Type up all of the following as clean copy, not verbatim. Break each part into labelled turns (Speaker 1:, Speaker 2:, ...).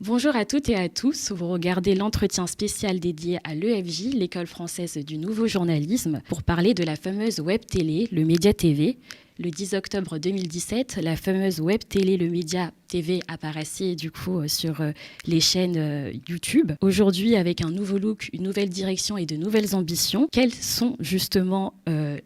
Speaker 1: Bonjour à toutes et à tous, vous regardez l'entretien spécial dédié à l'EFJ, l'École française du nouveau journalisme, pour parler de la fameuse web télé, le Média TV. Le 10 octobre 2017, la fameuse web télé, le Média TV apparaissait du coup sur les chaînes YouTube. Aujourd'hui, avec un nouveau look, une nouvelle direction et de nouvelles ambitions, quels sont justement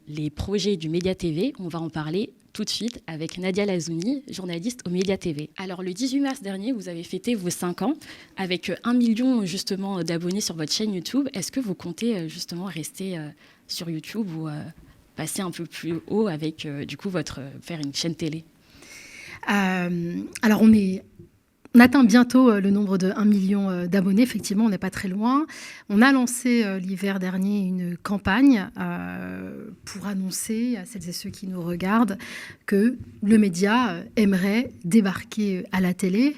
Speaker 1: les projets du Média TV? On va en parler tout de suite avec Nadia Lazouni, journaliste au Média TV. Alors le 18 mars dernier, vous avez fêté vos 5 ans avec 1 million justement d'abonnés sur votre chaîne YouTube. Est-ce que vous comptez justement rester sur YouTube ou passer un peu plus haut avec du coup faire une chaîne télé?
Speaker 2: Alors on atteint bientôt le nombre de 1 million d'abonnés. Effectivement, on n'est pas très loin. On a lancé l'hiver dernier une campagne pour annoncer à celles et ceux qui nous regardent que le média aimerait débarquer à la télé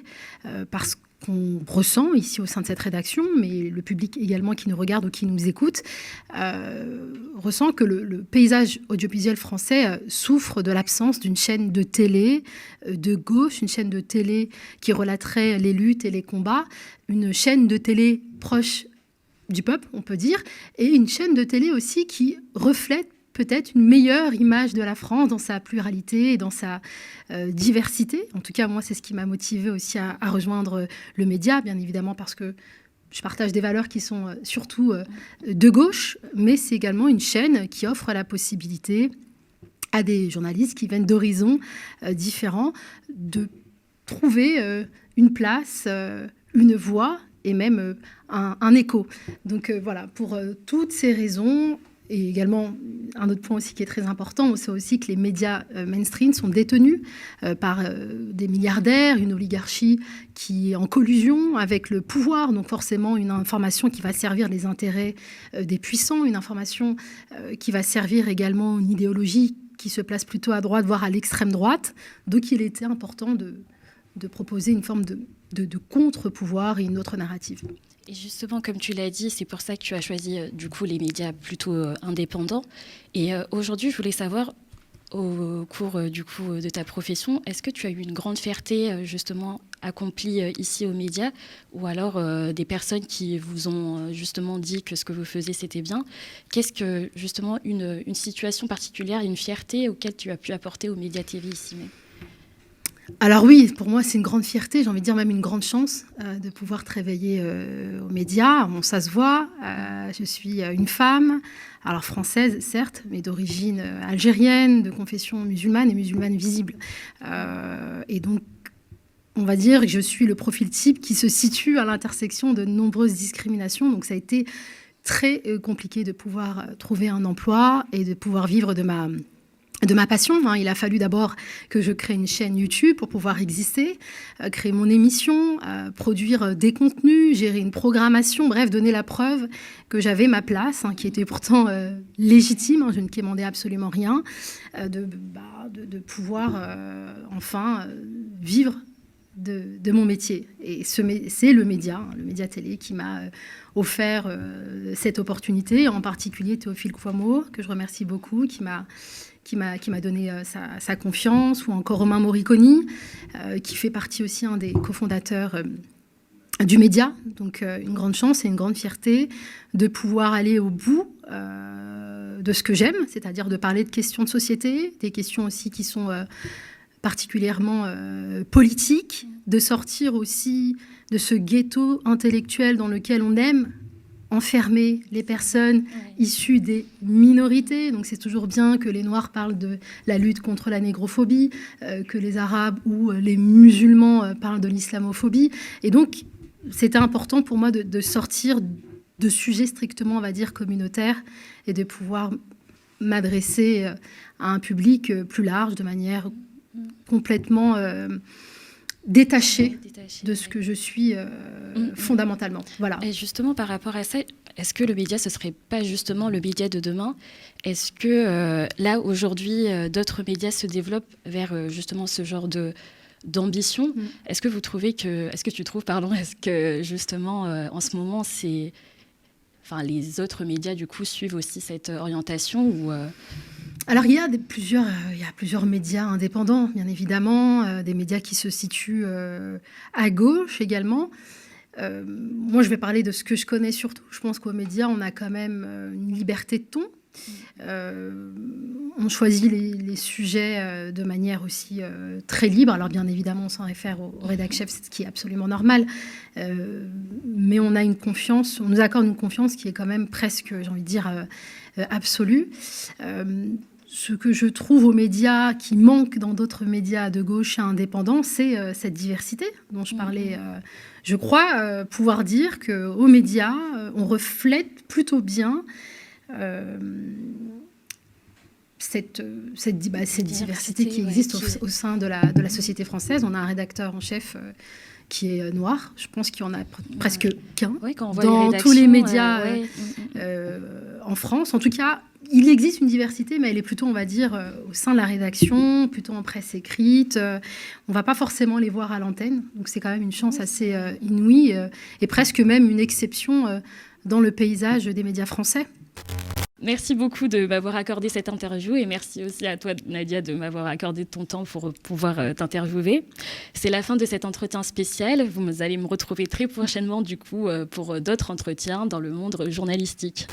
Speaker 2: parce qu'on ressent ici au sein de cette rédaction, mais le public également qui nous regarde ou qui nous écoute, ressent que le paysage audiovisuel français souffre de l'absence d'une chaîne de télé de gauche, une chaîne de télé qui relaterait les luttes et les combats, une chaîne de télé proche du peuple, on peut dire, et une chaîne de télé aussi qui reflète peut-être une meilleure image de la France dans sa pluralité et dans sa diversité. En tout cas, moi, c'est ce qui m'a motivée aussi à rejoindre le média, bien évidemment, parce que je partage des valeurs qui sont surtout de gauche, mais c'est également une chaîne qui offre la possibilité à des journalistes qui viennent d'horizons différents de trouver une place, une voix et même un écho. Donc voilà, pour toutes ces raisons, et également un autre point aussi qui est très important, c'est aussi que les médias mainstream sont détenus par des milliardaires, une oligarchie qui est en collusion avec le pouvoir, donc forcément une information qui va servir les intérêts des puissants, une information qui va servir également une idéologie qui se place plutôt à droite, voire à l'extrême droite. Donc il était important de proposer une forme de contre-pouvoir et une autre narrative.
Speaker 1: Et justement, comme tu l'as dit, c'est pour ça que tu as choisi du coup les médias plutôt indépendants. Et aujourd'hui, je voulais savoir, au cours du coup de ta profession, est-ce que tu as eu une grande fierté justement accomplie ici aux médias, ou alors des personnes qui vous ont justement dit que ce que vous faisiez c'était bien? Qu'est-ce que justement une situation particulière, une fierté auquel tu as pu apporter aux médias TV ici même?
Speaker 2: Alors oui, pour moi, c'est une grande fierté, j'ai envie de dire même une grande chance de pouvoir travailler aux médias. Bon, ça se voit, je suis une femme, alors française certes, mais d'origine algérienne, de confession musulmane et musulmane visible. Et donc, on va dire que je suis le profil type qui se situe à l'intersection de nombreuses discriminations. Donc ça a été très compliqué de pouvoir trouver un emploi et de pouvoir vivre de ma passion. Il a fallu d'abord que je crée une chaîne YouTube pour pouvoir exister, créer mon émission, produire des contenus, gérer une programmation, bref, donner la preuve que j'avais ma place, qui était pourtant légitime, je ne quémandais absolument rien, de pouvoir enfin vivre de mon métier. Et c'est le média télé qui m'a offert cette opportunité, en particulier Théophile Kouamouo, que je remercie beaucoup, qui m'a donné sa confiance, ou encore Romain Moriconi, qui fait partie aussi des cofondateurs du média. Donc une grande chance et une grande fierté de pouvoir aller au bout de ce que j'aime, c'est-à-dire de parler de questions de société, des questions aussi qui sont particulièrement politiques, de sortir aussi de ce ghetto intellectuel dans lequel on aime enfermer les personnes issues des minorités. Donc c'est toujours bien que les Noirs parlent de la lutte contre la négrophobie, que les Arabes ou les musulmans parlent de l'islamophobie. Et donc c'était important pour moi de sortir de sujets strictement, on va dire, communautaires, et de pouvoir m'adresser à un public plus large, de manière complètement détachée de ce que je suis fondamentalement. Voilà.
Speaker 1: Et justement, par rapport à ça, est-ce que le média, ce ne serait pas justement le média de demain? Est-ce que là, aujourd'hui, d'autres médias se développent vers justement ce genre d'ambition? Est-ce que tu trouves, est-ce que justement, en ce moment, les autres médias, du coup, suivent aussi cette orientation, ou
Speaker 2: Alors, il y a plusieurs médias indépendants, bien évidemment, des médias qui se situent à gauche également. Moi, je vais parler de ce que je connais surtout. Je pense qu'aux médias, on a quand même une liberté de ton. On choisit les sujets de manière aussi très libre. Alors, bien évidemment, on s'en réfère au rédac-chef, ce qui est absolument normal. Mais on a une confiance, on nous accorde une confiance qui est quand même presque, j'ai envie de dire, absolue. Ce que je trouve aux médias qui manque dans d'autres médias de gauche et indépendants, c'est cette diversité dont je parlais. Je crois pouvoir dire qu'aux médias, on reflète plutôt bien cette diversité qui existe au sein de la société française. On a un rédacteur en chef qui est noir. Je pense qu'il y en a presque qu'un dans tous les médias en France. En tout cas, il existe une diversité, mais elle est plutôt, on va dire, au sein de la rédaction, plutôt en presse écrite. On ne va pas forcément les voir à l'antenne. Donc c'est quand même une chance assez inouïe et presque même une exception dans le paysage des médias français.
Speaker 1: Merci beaucoup de m'avoir accordé cette interview et merci aussi à toi, Nadia, de m'avoir accordé ton temps pour pouvoir t'interviewer. C'est la fin de cet entretien spécial. Vous allez me retrouver très prochainement, du coup, pour d'autres entretiens dans le monde journalistique.